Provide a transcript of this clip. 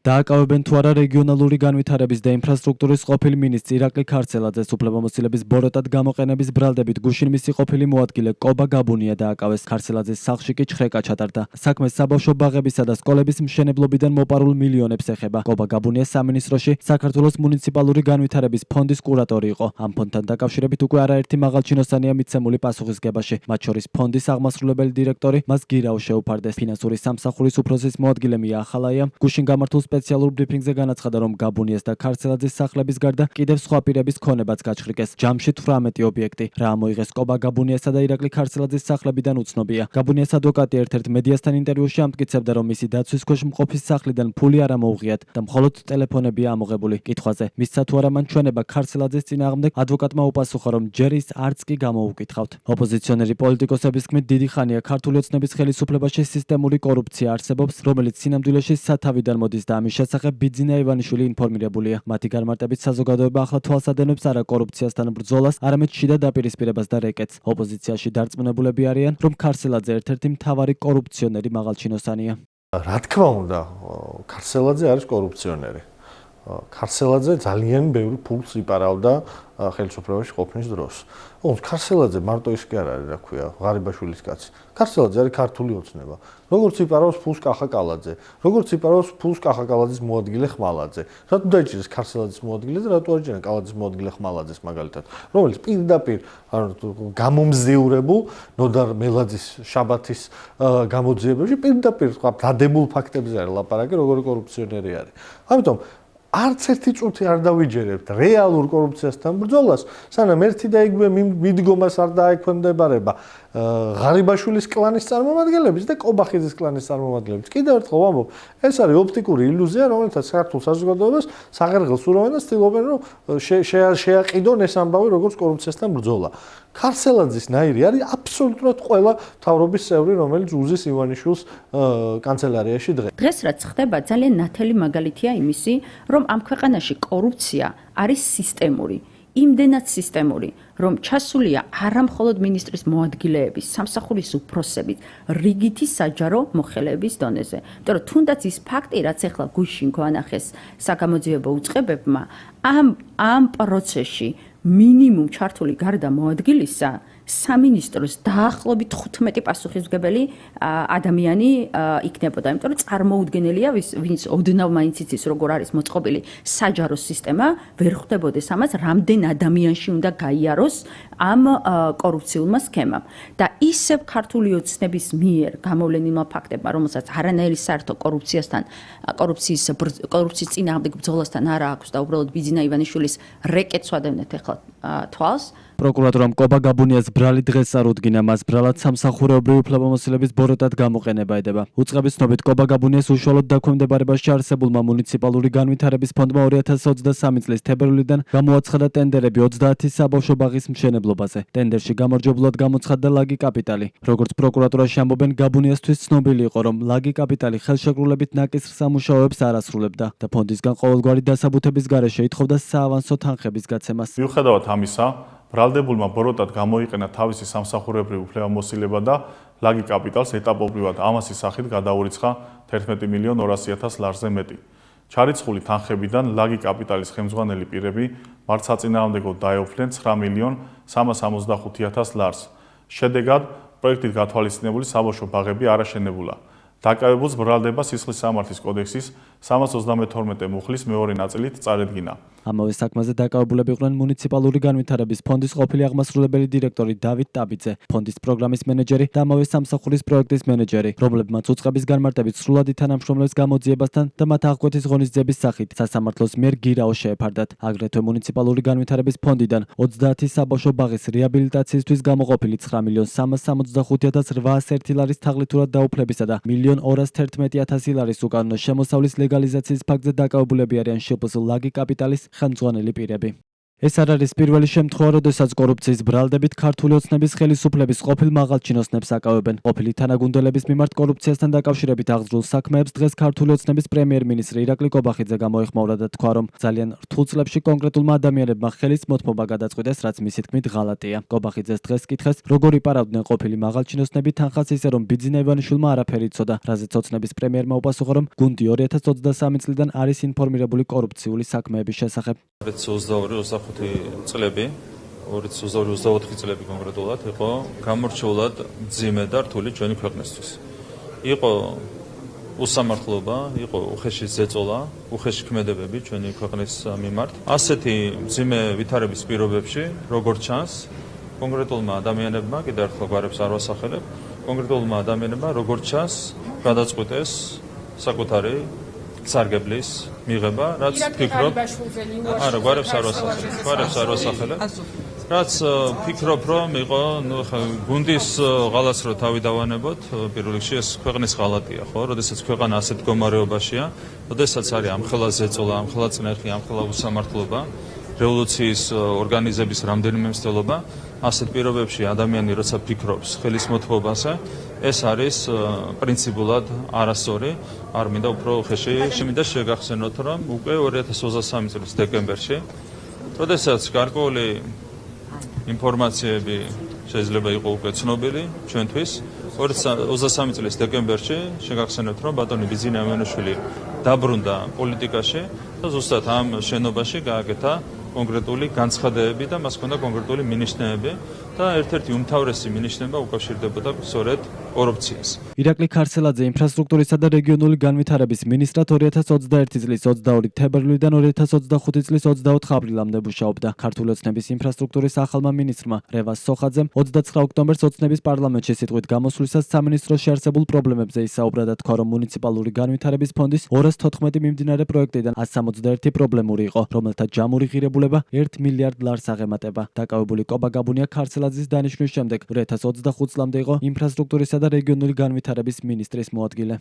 დააკავებენ თუ არა რეგიონალური განვითარების და ინფრასტრუქტურის ყოფილი მინისტრი ირაკლი ქარცელაძეს უფლებამოსილების ბოროტად გამოყენების ბრალდებით გუშინ მისი ყოფილი მოადგილე კობა გაბუნია დააკავეს. ქარცელაძის სახლში კი ჩხრეკა ჩატარდა. საქმე საბავშვო ბაღებისა და სკოლების მშენებლობიდან მოპარულ მილიონებს ეხება. კობა გაბუნია სამინისტროში საქართველოს მუნიციპალური განვითარების ფონდის კურატორი იყო. ამ ფონდთან დაკავშირებით უკვე არაერთი მაღალჩინოსანია მიცემული პასუხისგებაში. მათ შორის ფონდის აღმასრულებელი დირექტორი მას გირაო შეუფარდეს. ფინანსური სამსახურის უფროსის მოადგილე მია ახალაიამ გუშინ გამართულ სპეციალურ ბრიფინგზე განაცხადა, რომ გაბუნიას და ქარცელაძის სახლების გარდა კიდევ სხვა პირების ქონებაც გაჩხრიკეს. ჯამში 18 ობიექტი. რა ამოიღეს კობა გაბუნიასა და ირაკლი ქარცელაძის სახლებიდან უცნობია. გაბუნიას ადვოკატი ერთ-ერთ მედიასთან ინტერვიუში ამტკიცებდა, რომ მისი დაცვის ქვეშ მყოფის სახლიდან ფული არ ამოუღიათ და მხოლოდ ტელეფონებია ამოღებული. კითხვაზე, მისცა თუ არა მან ჩვენება ქარცელაძის წინააღმდეგ, ადვოკატმა უპასუხა, რომ ჯერ ის არც კი გამოუკითხავთ. ოპოზიციონერი პოლიტიკოსების თქმით, დიდი ხანია ქართული ოცნების ხელისუფლებაში სისტემური კორუფცია არსებობს, რომელიც სინამდვილეში სათავიდან მოდის და ამის შესახებ ბიძინა ივანიშვილი ინფორმირებულია. მათი განმარტებით საზოგადოება ახლა თვალს ადენებს არა კორუფციასთან ბრძოლას, არამედ შიდა დაპირისპირებას და რეკეტს. ოპოზიციაში დარწმუნებულები არიან, რომ ქარცელაძე ერთ-ერთი მთავარი კორუფციონერი მაღალჩინოსანია. რა თქმა უნდა, ქარცელაძე არის კორუფციონერი. ქარცელაძე ძალიან ბევრი ფულს იპარავდა ხელისუფლებაში ყოფნის დროს. ქარცელაძე მარტო ის კი არ არის, რა ქვია, ღარიბაშვილის კაცი. ქარცელაძე არის ქართული ოცნება. როგორც იპარავს ფულს კახა კალაძე, როგორც იპარავს ფულს კახა კალაძის მოადგილე ხმალაძე. რატო დაიჭირეს ქარცელაძის მოადგილე და რატო არიჭირენ კალაძის მოადგილე ხმალაძეს მაგალითად, რომელიც პირდაპირ გამომზიურებულ ნოდარ მელაძის შაბათის გამოძიებებში პირდაპირ დადებულ ფაქტებზე არის ლაპარაკი, როგორი კორუფციონერი არის. ამიტომ არც ერთი წუთი არ დავიჯერებთ რეალურ კორუფციასთან ბრძოლას, სანამ ერთი და იგივე მიდგომას არ დაექვემდებარება ღარიბაშვილის კლანის წარმომადგენლების და კობახიძის კლანის წარმომადგენლების. კიდევ ერთხელ ვამბობ, ეს არის ოპტიკური ილუზია, რომელთაც საქართველოს საზოგადოებას საღერღელს ურევენ და ცდილობენ, რომ შეაყიდონ ეს ამბავი როგორც კორუფციასთან ბრძოლა. ქარცელაძის ნაირი არის აბსოლუტურად ყველა მთავრობის წევრი, რომელიც უზის ივანიშვილს კანცელარიაში დღეს. დღეს რაც ხდება, ძალიან ნათელი მაგალითია იმისი, რომ ამ ქვეყანაში კორუფცია არის სისტემური. იმდენად სისტემური, რომ ჩასულია არა მხოლოდ მინისტრის მოადგილეების, სამსახურის უფროსების, რიგითი საჯარო მოხელეების დონეზე. იმიტომ რომ თუნდაც ის ფაქტი, რაც ახლა გუშინ გვანახეს საგამოძიებო უწყებებმა, ამ პროცესში მინიმუმ ჩართული გარდა მოადგილისა, სამინისტროს დაახლოებით 15 პასუხისმგებელი ადამიანი იქნებოდა. იმიტომ რომ წარმოუდგენელია, ვინც ოდნავ მაინც იცის, როგორ არის მოწყობილი საჯარო სისტემა, ვერ ხვდებოდეს ამას, რამდენ ადამიანში უნდა გაიაროს ამ კორუფციულმა სქემამ. და ისევ ქართული ოცნების მიერ გამოვლენილმა ფაქტებმა, რომელსაც არანაირი საერთო კორუფციის წინააღმდეგ ბრძოლასთან არ აქვს და უბრალოდ ბიძინა ივანიშვილის რეკეტს ვადევნეთ ახლა თვალს. პროკურატურამ კობა გაბუნიას ბრალი დღეს წარუდგინა, მას ბრალად სამსახურეობრივი უფლებამოსილების ბოროტად გამოყენება ედება. უწყების ცნობით, კობა გაბუნიას უშუალოდ დაქვემდებარებაში არსებულმა მუნიციპალური განვითარების ფონდმა 2023 წლის თებერვლიდან გამოაცხადა ტენდერები 30 საბავშვო ბაღის მშენებლობაზე. ტენდერში გამარჯვებულად გამოცხადდა ლაგი კაპიტალი. როგორც პროკურატურაში ამბობენ, გაბუნიასთვის ცნობილი იყო, რომ ლაგი კაპიტალი ხელშეკრულებით ნაკისრ სამუშაოებს არ ასრულებდა და ფონდისგან ყოველგვარი დასაბუთების გარეშე ითხოვდა საავანსო თანხების გაცემას. მიუხედავად ამისა, ბრალდებულმა ბოროტად გამოიყენა თავისი სამსახურებრივი უფლებამოსილება და ლაგი კაპიტალს ეტაპობრივად ამასის სახით გადაურიცხა 11.200.000 ლარზე მეტი. ჩარიცხული თანხებიდან ლაგი კაპიტალის ხელმძღვანელი პირები მართ საწინააღმდეგოდ დაეუფლნენ 9.365.000 ლარს. შედეგად, პროექტით გათვალისწინებული საბავშვო ბაღები არ აშენებულა. დაკავებულს ბრალდება სისხლის სამართლის კოდექსის 332 მუხლის მეორე ნაწილით წარედგინა. ამავე საქმეზე დაკავებულები იყვნენ მუნიციპალური განვითარების ფონდის ყოფილი აღმასრულებელი დირექტორი დავით ტაბიძე, ფონდის პროგრამის მენეჯერი და ამავე სამსახურის პროექტის მენეჯერი, რომლებმაც უწყების განმარტებით სრულად ითანამშრომლებს გამოძიებასთან და მათ აღკვეთის ღონისძიების სახით სასამართლოს მიერ გირაო შეეფარდათ. აგრეთვე მუნიციპალური განვითარების ფონდიდან 30 საბავშვო ბაღის რეაბილიტაციისთვის გამოყოფილი 9.365.801 ლარის თაღლითურად დაუფლებისა და 1.211.000 ლარის უკანონო შემოსავლის ლეგალიზაციის ფაქტზე დაკავებულები არიან შპს ლაგი კაპიტალის ხელმძღვანელი პირები. ეს არ არის პირველი შემთხვევა, როდესაც კორუფციის ბრალდებით ქართული ოცნების ხელისუფლების ყოფილ მაღალჩინოსნებს აკავებენ. ყოფილი თანაგუნდელების მიმართ კორუფციასთან დაკავშირებით აღძრულ საქმეებს დღეს ქართული ოცნების პრემიერ-მინისტრი ირაკლი კობახიძე გამოეხმაურა და თქვა, რომ ძალიან რთულ წლებში კონკრეტულმა ადამიანებმა ხელის მოთმობა გადაწყვიტეს, რაც მისი თქმით ღალატია. კობახიძეს დღეს კითხეს, როგორ იპარავდნენ ყოფილი მაღალჩინოსნები თანხას ისე, რომ ბიძინა ივანიშვილმა არაფერი იცოდა, რაზეც ოცნების პრემიერმა უპასუხა, რომ გუნდი 2023 წლიდან არის ინფორმირებული კორუფციული საქმეების შესახებ. 2022-25 წლები 2022-24 წლები კონკრეტულად იყო გამორჩეულად მძიმე და რთული ჩვენი ქვეყნისთვის. იყო უსამართლობა, იყო უხეში ზეწოლა, უხეში ქმედებები ჩვენი ქვეყნის მიმართ. ასეთი მძიმე ვითარების პირობებში, როგორც ჩანს, კონკრეტულმა ადამიანებმა, კიდევ ერთხელ გვარებს არ ვასახელებ, კონკრეტულმა ადამიანებმა, როგორც ჩანს, გადაწყვიტეს საკუთარი სარგებლის მიღება, რაც ფიქრობ, არა, გვარებს არ ვასახელებ, რაც ფიქრობ, რომ იყო, გუნდის ღალატს რო თავი დავანებოთ, პირველ რიგში ეს ქვეყნის ღალატია, ხო? როდესაც ქვეყანა ასეთ მდგომარეობაშია, როდესაც არის ამხელა ზეწოლა, ამხელა წნეხი, ამხელა უსამართლობა, რევოლუციის ორგანიზების რამდენიმე მცდელობა, ასეთ პირობებში ადამიანი როცა ფიქრობს ხელის მოთმობაზე, ეს არის პრინციპულად არასწორი, არ მინდა უფრო ხეში შემინდა შეგახსენოთ, რომ უკვე 2023 წლის დეკემბერში, როდესაც გარკვეული ინფორმაციები შეიძლება იყო უკვე ცნობილი ჩვენთვის, 2023 წლის დეკემბერში შეგახსენოთ, რომ ბატონი ბიძინა ივანიშვილი დაბრუნდა პოლიტიკაში და ზუსტად ამ შენობაში გააკეთა კონკრეტული განცხადებები და მას ჰქონდა კონკრეტული მინიშნებები და ერთ-ერთი უმთავრესი მინიშნება უკავშირდებოდა სწორედ კორუფციას. ირაკლი ქარცელაძე ინფრასტრუქტურისა და რეგიონული განვითარების მინისტრად 2021 წლის 22 თებერვლიდან 2025 წლის 24 აპრილამდე მუშაობდა. ქართული ოცნების ინფრასტრუქტურის ახალმა მინისტრმა რევაზ სოხაძემ 29 ოქტომბერს ოცნების პარლამენტში სიტყვით გამოსვლისას სამინისტროში არსებულ პრობლემებზე ისაუბრა და თქვა, რომ მუნიციპალური განვითარების ფონდის 214 მიმდინარე პროექტიდან 161 პრობლემური იყო, რომელთა ჯამური ღირებულება 1 მილიარდ ლარს აღემატება. დაკავებული კობა გაბუნია ქარცელაძის დანიშვნის შემდეგ 2025 წლამდე იყო ინფრასტრუქტურისა და რეგიონული განვითარების მინისტრის მოადგილე.